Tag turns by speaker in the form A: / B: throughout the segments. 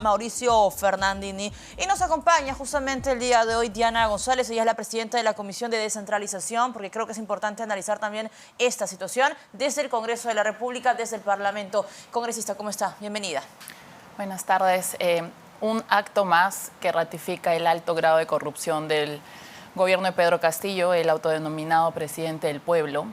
A: Mauricio Fernandini, y nos acompaña justamente el día de hoy Diana González. Ella es la presidenta de la Comisión de Descentralización, porque creo que es importante analizar también esta situación desde el Congreso de la República, desde el Parlamento. Congresista, ¿cómo está? Bienvenida.
B: Buenas tardes. Un acto más que ratifica el alto grado de corrupción del gobierno de Pedro Castillo, el autodenominado presidente del pueblo.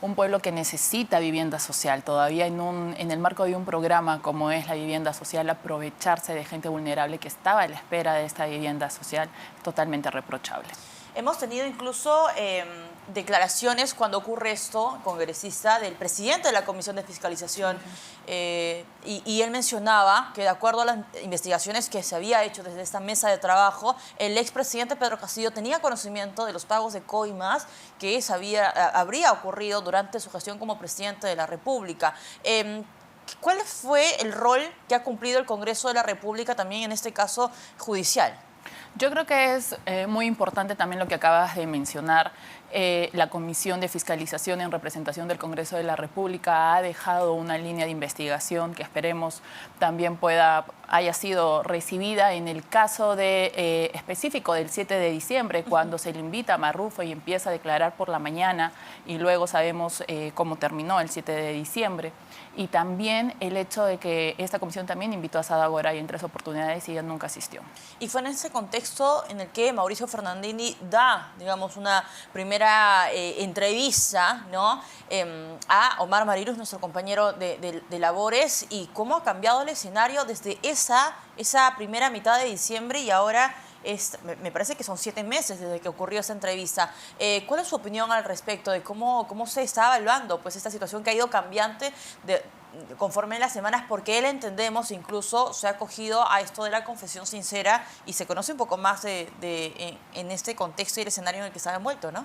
B: Un pueblo que necesita vivienda social. Todavía en el marco de un programa como es la vivienda social, aprovecharse de gente vulnerable que estaba a la espera de esta vivienda social, totalmente reprochable.
A: Hemos tenido incluso declaraciones cuando ocurre esto, congresista, del presidente de la Comisión de Fiscalización, y él mencionaba que de acuerdo a las investigaciones que se había hecho desde esta mesa de trabajo, el expresidente Pedro Castillo tenía conocimiento de los pagos de coimas que habría ocurrido durante su gestión como presidente de la República. ¿Cuál fue el rol que ha cumplido el Congreso de la República también en este caso judicial?
B: Yo creo que es muy importante también lo que acabas de mencionar. La Comisión de Fiscalización en representación del Congreso de la República ha dejado una línea de investigación que esperemos también haya sido recibida en el caso específico del 7 de diciembre, cuando se le invita a Marrufo y empieza a declarar por la mañana y luego sabemos cómo terminó el 7 de diciembre. Y también el hecho de que esta comisión también invitó a Sada Goray en 3 oportunidades y ella nunca asistió.
A: Y fue en ese contexto en el que Mauricio Fernandini da, digamos, una primera entrevista, ¿no?, a Omar Mariluz, nuestro compañero de labores, y cómo ha cambiado el escenario desde esa primera mitad de diciembre y ahora me parece que son 7 meses desde que ocurrió esa entrevista. ¿Cuál es su opinión al respecto de cómo se está evaluando pues esta situación que ha ido cambiante conforme las semanas? Porque él, entendemos, incluso se ha acogido a esto de la confesión sincera y se conoce un poco más en este contexto y el escenario en el que está envuelto, ¿no?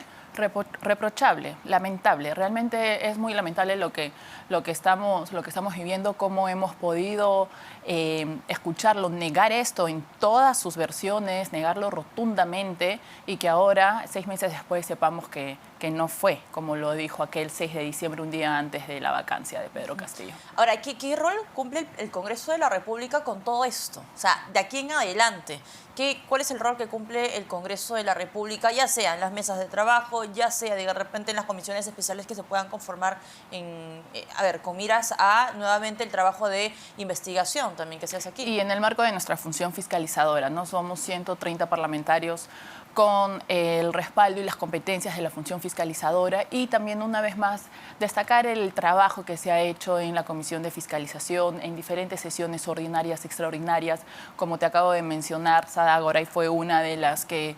B: Reprochable, lamentable. Realmente es muy lamentable lo que estamos viviendo, cómo hemos podido escucharlo, negar esto en todas sus versiones, negarlo rotundamente, y que ahora, 6 meses después, sepamos que no fue como lo dijo aquel 6 de diciembre, un día antes de la vacancia de Pedro Castillo.
A: Ahora, ¿qué rol cumple el Congreso de la República con todo esto? O sea, de aquí en adelante, ¿cuál es el rol que cumple el Congreso de la República, ya sea en las mesas de trabajo, ya sea de repente en las comisiones especiales que se puedan conformar con miras a nuevamente el trabajo de investigación también que se hace aquí?
B: Y en el marco de nuestra función fiscalizadora, ¿no? Somos 130 parlamentarios con el respaldo y las competencias de la función fiscalizadora, y también, una vez más, destacar el trabajo que se ha hecho en la Comisión de Fiscalización en diferentes sesiones ordinarias, extraordinarias. Como te acabo de mencionar, Sada Goray fue una de las que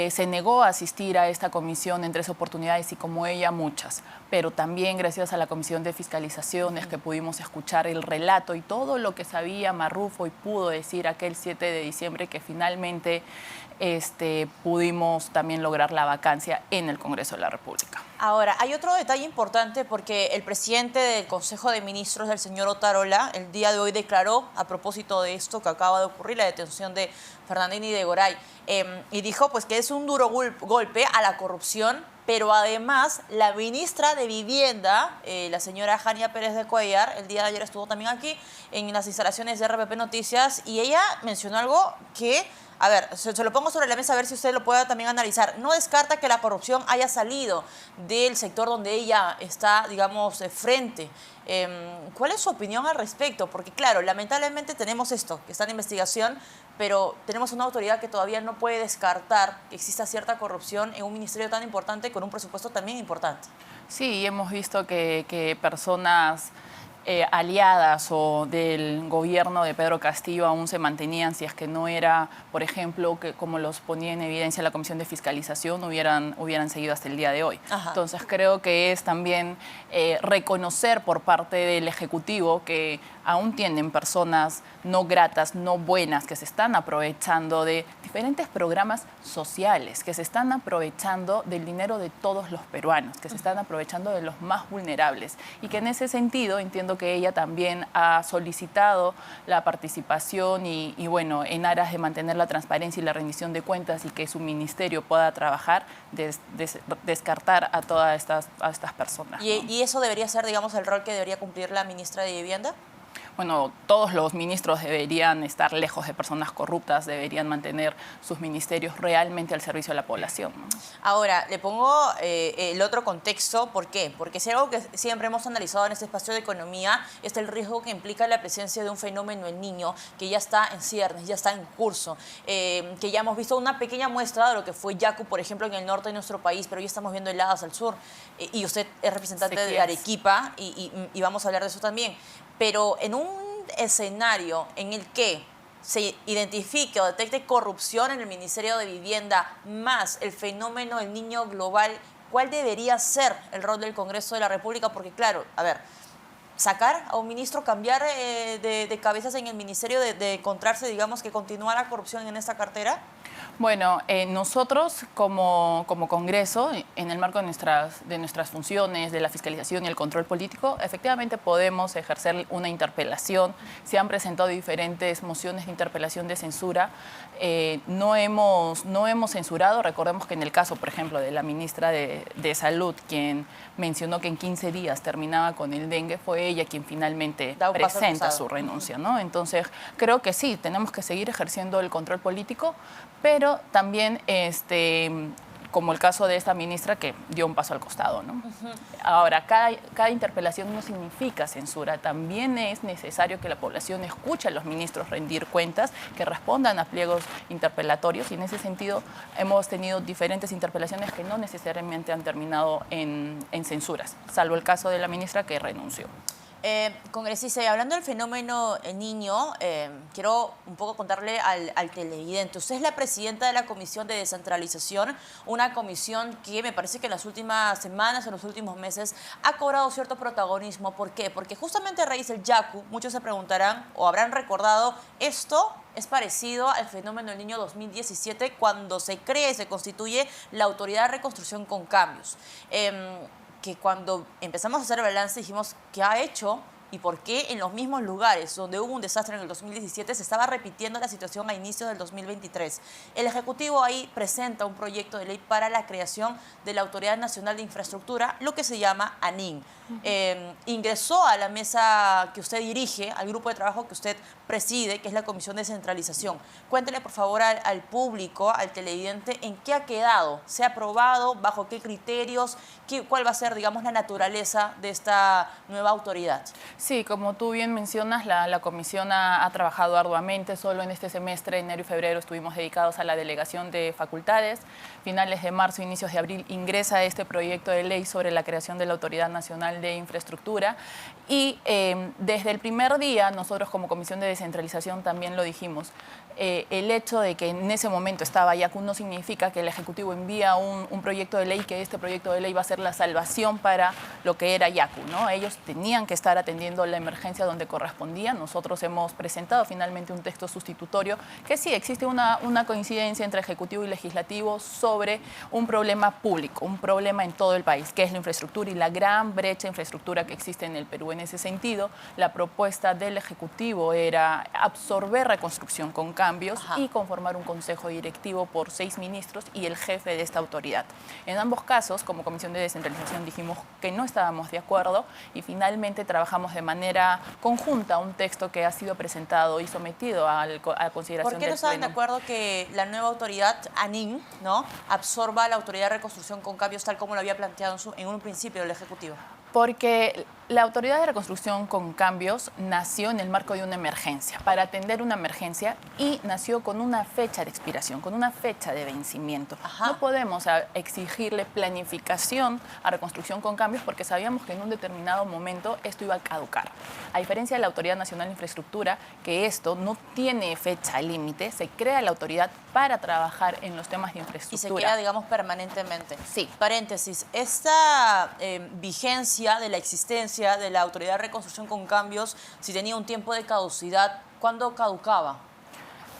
B: se negó a asistir a esta comisión en 3 oportunidades, y como ella, muchas. Pero también gracias a la Comisión de Fiscalización es que pudimos escuchar el relato y todo lo que sabía Marrufo y pudo decir aquel 7 de diciembre, que finalmente pudimos también lograr la vacancia en el Congreso de la República.
A: Ahora, hay otro detalle importante, porque el presidente del Consejo de Ministros, el señor Otarola, el día de hoy declaró a propósito de esto que acaba de ocurrir, la detención de Fernandini y de Goray, y dijo pues que es un duro golpe a la corrupción, pero además la ministra de Vivienda, la señora Jania Pérez de Cuellar, el día de ayer estuvo también aquí en las instalaciones de RPP Noticias, y ella mencionó algo que, a ver, se lo pongo sobre la mesa a ver si usted lo puede también analizar. No descarta que la corrupción haya salido del sector donde ella está, digamos, de frente. ¿Cuál es su opinión al respecto? Porque, claro, lamentablemente tenemos esto, que está en investigación, pero tenemos una autoridad que todavía no puede descartar que exista cierta corrupción en un ministerio tan importante con un presupuesto también importante.
B: Sí, hemos visto que personas aliadas o del gobierno de Pedro Castillo aún se mantenían, si es que no era, por ejemplo, que como los ponía en evidencia la Comisión de Fiscalización, hubieran seguido hasta el día de hoy.
A: Ajá.
B: Entonces creo que es también reconocer por parte del Ejecutivo que aún tienen personas no gratas, no buenas, que se están aprovechando de diferentes programas sociales, que se están aprovechando del dinero de todos los peruanos, que se están aprovechando de los más vulnerables, y que en ese sentido entiendo que ella también ha solicitado la participación y bueno, en aras de mantener la transparencia y la rendición de cuentas, y que su ministerio pueda trabajar, descartar a todas estas personas, ¿no?
A: ¿Y eso debería ser, digamos, el rol que debería cumplir la ministra de Vivienda?
B: Bueno, todos los ministros deberían estar lejos de personas corruptas, deberían mantener sus ministerios realmente al servicio de la población, ¿no?
A: Ahora, le pongo el otro contexto. ¿Por qué? Porque si algo que siempre hemos analizado en este espacio de economía es el riesgo que implica la presencia de un fenómeno El Niño que ya está en ciernes, ya está en curso, que ya hemos visto una pequeña muestra de lo que fue Yaku, por ejemplo, en el norte de nuestro país, pero ya estamos viendo heladas al sur. Y usted es representante de Arequipa y vamos a hablar de eso también. Pero en un escenario en el que se identifique o detecte corrupción en el Ministerio de Vivienda más el fenómeno El Niño global, ¿cuál debería ser el rol del Congreso de la República? Porque claro, a ver, sacar a un ministro, cambiar de cabezas en el ministerio, de encontrarse, digamos, que continúa la corrupción en esta cartera.
B: Bueno, nosotros como Congreso, en el marco de nuestras funciones, de la fiscalización y el control político, efectivamente podemos ejercer una interpelación. Se han presentado diferentes mociones de interpelación de censura. No hemos censurado. Recordemos que en el caso, por ejemplo, de la ministra de Salud, quien mencionó que en 15 días terminaba con el dengue, fue ella quien finalmente presenta su renuncia, ¿no? Entonces, creo que sí, tenemos que seguir ejerciendo el control político, pero también, como el caso de esta ministra que dio un paso al costado, ¿no? Ahora, cada interpelación no significa censura. También es necesario que la población escuche a los ministros rendir cuentas, que respondan a pliegos interpelatorios, y en ese sentido hemos tenido diferentes interpelaciones que no necesariamente han terminado en censuras, salvo el caso de la ministra que renunció.
A: Congresista, y hablando del fenómeno Niño, quiero un poco contarle al televidente. Usted es la presidenta de la Comisión de Descentralización, una comisión que me parece que en las últimas semanas, en los últimos meses, ha cobrado cierto protagonismo. ¿Por qué? Porque justamente a raíz del Yaku, muchos se preguntarán o habrán recordado, esto es parecido al fenómeno del Niño 2017, cuando se crea y se constituye la Autoridad de Reconstrucción con Cambios. Que cuando empezamos a hacer el balance dijimos, ¿qué ha hecho y por qué en los mismos lugares donde hubo un desastre en el 2017 se estaba repitiendo la situación a inicios del 2023? El Ejecutivo ahí presenta un proyecto de ley para la creación de la Autoridad Nacional de Infraestructura, lo que se llama ANIN. Ingresó a la mesa que usted dirige, al grupo de trabajo que usted preside, que es la Comisión de Descentralización. Cuéntele, por favor, al público, al televidente, en qué ha quedado. ¿Se ha aprobado? ¿Bajo qué criterios? ¿Cuál va a ser, digamos, la naturaleza de esta nueva autoridad?
B: Sí, como tú bien mencionas, la comisión ha trabajado arduamente. Solo en este semestre, enero y febrero, estuvimos dedicados a la delegación de facultades. Finales de marzo, inicios de abril, ingresa este proyecto de ley sobre la creación de la Autoridad Nacional de Infraestructura. Y desde el primer día, nosotros como Comisión de Descentralización también lo dijimos. El hecho de que en ese momento estaba Yaku no significa que el Ejecutivo envía un proyecto de ley, que este proyecto de ley va a ser la salvación para lo que era Yaku, ¿no? Ellos tenían que estar atendiendo la emergencia donde correspondía. Nosotros hemos presentado finalmente un texto sustitutorio que sí, existe una coincidencia entre Ejecutivo y Legislativo sobre un problema público, un problema en todo el país, que es la infraestructura y la gran brecha de infraestructura que existe en el Perú. En ese sentido, la propuesta del Ejecutivo era absorber reconstrucción con cambios y conformar un consejo directivo por 6 ministros y el jefe de esta autoridad. En ambos casos, como Comisión de Descentralización, dijimos que no estábamos de acuerdo y finalmente trabajamos de manera conjunta un texto que ha sido presentado y sometido a consideración del Pleno.
A: ¿Por qué no estaban de acuerdo que la nueva autoridad, ANIN, ¿no?, absorba la Autoridad de Reconstrucción con Cambios, tal como lo había planteado en un principio el Ejecutivo?
B: Porque la Autoridad de Reconstrucción con Cambios nació en el marco de una emergencia, para atender una emergencia, y nació con una fecha de expiración, con una fecha de vencimiento. No podemos exigirle planificación a Reconstrucción con Cambios porque sabíamos que en un determinado momento esto iba a caducar. A diferencia de la Autoridad Nacional de Infraestructura, que esto no tiene fecha límite, se crea la autoridad para trabajar en los temas de infraestructura.
A: Y se queda, digamos, permanentemente.
B: Sí.
A: Paréntesis, esta vigencia de la existencia de la Autoridad de Reconstrucción con Cambios, si tenía un tiempo de caducidad, ¿cuándo caducaba?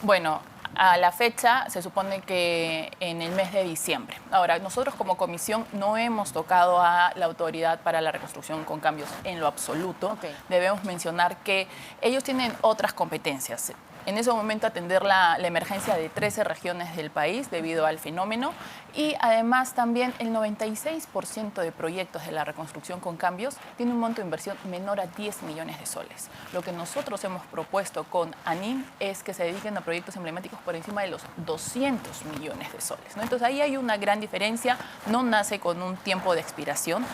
B: Bueno, a la fecha se supone que en el mes de diciembre. Ahora, nosotros como comisión no hemos tocado a la Autoridad para la Reconstrucción con Cambios en lo absoluto. Debemos mencionar que ellos tienen otras competencias. en ese momento atender la emergencia de 13 regiones del país debido al fenómeno y además también el 96% de proyectos de la reconstrucción con cambios tiene un monto de inversión menor a 10 millones de soles. Lo que nosotros hemos propuesto con ANIN es que se dediquen a proyectos emblemáticos por encima de los 200 millones de soles, ¿no? Entonces ahí hay una gran diferencia, no nace con un tiempo de expiración.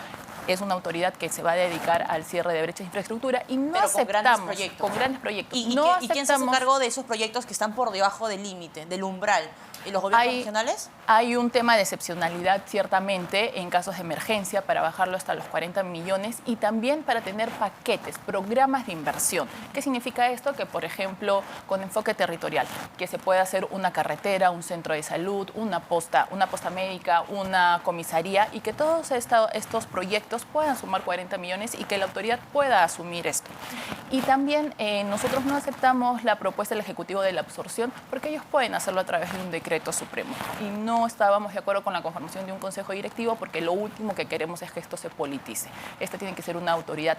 B: Es una autoridad que se va a dedicar al cierre de brechas de infraestructura y no
A: Pero
B: aceptamos
A: con grandes proyectos. ¿Y quién se hace cargo de esos proyectos que están por debajo del límite, del umbral? ¿Y los gobiernos regionales?
B: Hay un tema de excepcionalidad, ciertamente, en casos de emergencia para bajarlo hasta los 40 millones y también para tener paquetes, programas de inversión. ¿Qué significa esto? Que, por ejemplo, con enfoque territorial, que se pueda hacer una carretera, un centro de salud, una posta médica, una comisaría y que todos estos proyectos puedan sumar 40 millones y que la autoridad pueda asumir esto. Y también nosotros no aceptamos la propuesta del Ejecutivo de la absorción porque ellos pueden hacerlo a través de un decreto supremo. Y no estábamos de acuerdo con la conformación de un consejo directivo porque lo último que queremos es que esto se politice. Esta tiene que ser una autoridad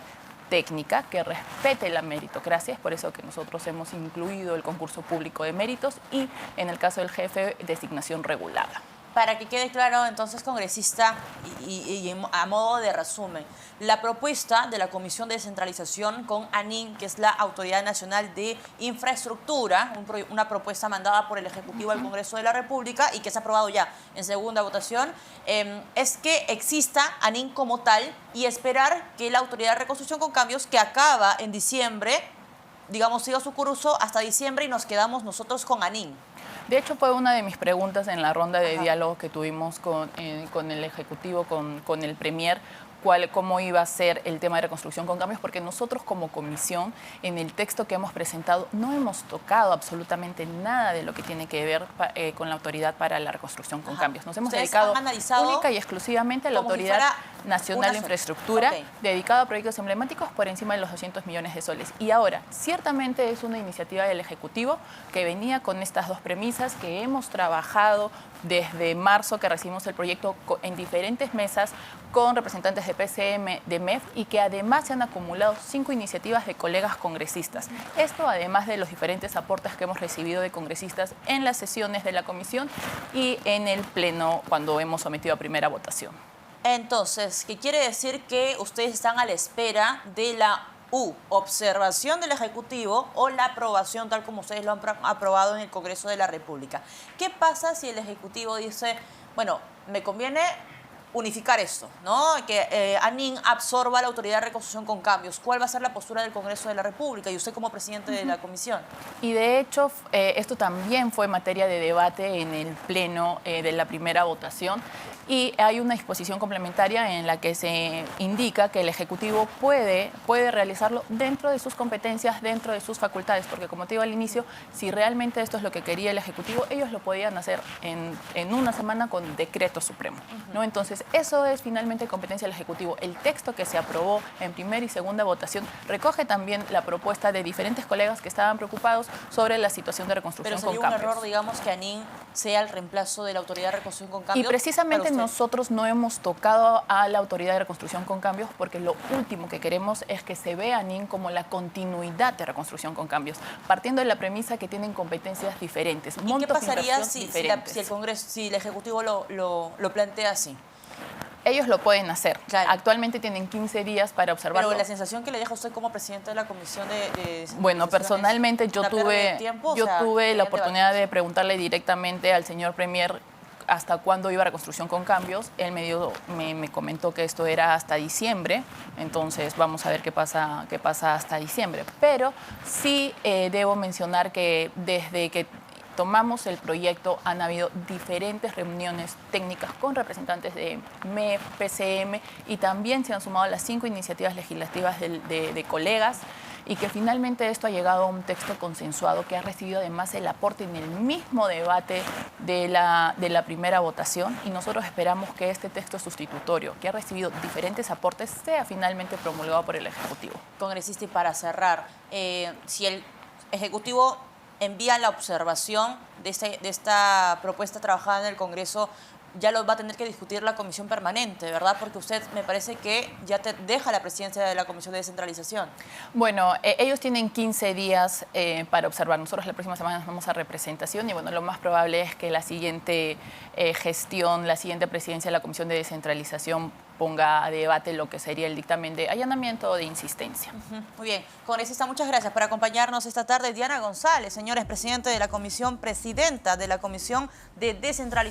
B: técnica que respete la meritocracia, es por eso que nosotros hemos incluido el concurso público de méritos y en el caso del jefe, designación regulada.
A: Para que quede claro, entonces, congresista, y a modo de resumen, la propuesta de la Comisión de Descentralización con ANIN, que es la Autoridad Nacional de Infraestructura, una propuesta mandada por el Ejecutivo al Congreso de la República y que se ha aprobado ya en segunda votación, es que exista ANIN como tal y esperar que la Autoridad de Reconstrucción con Cambios, que acaba en diciembre, digamos, siga su curso hasta diciembre y nos quedamos nosotros con ANIN.
B: De hecho, fue una de mis preguntas en la ronda de diálogo que tuvimos con el Ejecutivo, con el Premier, cómo iba a ser el tema de reconstrucción con cambios, porque nosotros como comisión, en el texto que hemos presentado, no hemos tocado absolutamente nada de lo que tiene que ver con la Autoridad para la Reconstrucción con Cambios. Nos hemos dedicado única y exclusivamente a la Autoridad Nacional de Infraestructura, dedicado a proyectos emblemáticos por encima de los 200 millones de soles. Y ahora, ciertamente es una iniciativa del Ejecutivo que venía con estas dos premisas que hemos trabajado desde marzo que recibimos el proyecto en diferentes mesas con representantes de PCM, de MEF y que además se han acumulado 5 iniciativas de colegas congresistas. Esto además de los diferentes aportes que hemos recibido de congresistas en las sesiones de la comisión y en el pleno cuando hemos sometido a primera votación.
A: Entonces, ¿qué quiere decir? Que ustedes están a la espera de la observación del Ejecutivo o la aprobación tal como ustedes lo han aprobado en el Congreso de la República. ¿Qué pasa si el Ejecutivo dice, bueno, me conviene unificar esto, ¿no? Que ANIN absorba la Autoridad de Reconstrucción con Cambios? ¿Cuál va a ser la postura del Congreso de la República y usted como presidente de la comisión?
B: Y de hecho, esto también fue materia de debate en el pleno de la primera votación y hay una disposición complementaria en la que se indica que el Ejecutivo puede realizarlo dentro de sus competencias, dentro de sus facultades, porque como te digo al inicio, si realmente esto es lo que quería el Ejecutivo, ellos lo podían hacer en una semana con decreto supremo, ¿no? Entonces, eso es finalmente competencia del Ejecutivo. El texto que se aprobó en primera y segunda votación recoge también la propuesta de diferentes colegas que estaban preocupados sobre la situación de reconstrucción con cambios.
A: Pero sería un error, digamos, que ANIN sea el reemplazo de la Autoridad de Reconstrucción con Cambios.
B: Y precisamente nosotros no hemos tocado a la Autoridad de Reconstrucción con Cambios porque lo último que queremos es que se vea ANIN como la continuidad de reconstrucción con cambios, partiendo de la premisa que tienen competencias diferentes.
A: ¿Y qué pasaría si el Congreso, si el Ejecutivo lo plantea así?
B: Ellos lo pueden hacer.
A: Claro.
B: Actualmente tienen 15 días para observarlo.
A: Pero la sensación que le deja a usted como presidente de la Comisión de
B: Bueno, personalmente yo tuve la oportunidad de preguntarle directamente al señor Premier hasta cuándo iba reconstrucción con cambios. Él me comentó que esto era hasta diciembre, entonces vamos a ver qué pasa hasta diciembre. Pero sí debo mencionar que desde que tomamos el proyecto, han habido diferentes reuniones técnicas con representantes de MEF, PCM y también se han sumado las 5 iniciativas legislativas de colegas y que finalmente esto ha llegado a un texto consensuado que ha recibido además el aporte en el mismo debate de la primera votación y nosotros esperamos que este texto sustitutorio, que ha recibido diferentes aportes, sea finalmente promulgado por el Ejecutivo.
A: Congresista, y para cerrar, si el Ejecutivo envía la observación de esta propuesta trabajada en el Congreso ya lo va a tener que discutir la comisión permanente, ¿verdad? Porque usted me parece que ya deja la presidencia de la Comisión de Descentralización.
B: Bueno, ellos tienen 15 días para observar. Nosotros la próxima semana nos vamos a representación y bueno, lo más probable es que la siguiente gestión, la siguiente presidencia de la Comisión de Descentralización ponga a debate lo que sería el dictamen de allanamiento o de insistencia.
A: Muy bien. Congresista, muchas gracias por acompañarnos esta tarde. Diana González, señora, es presidenta de la Comisión, presidenta de la Comisión de Descentralización.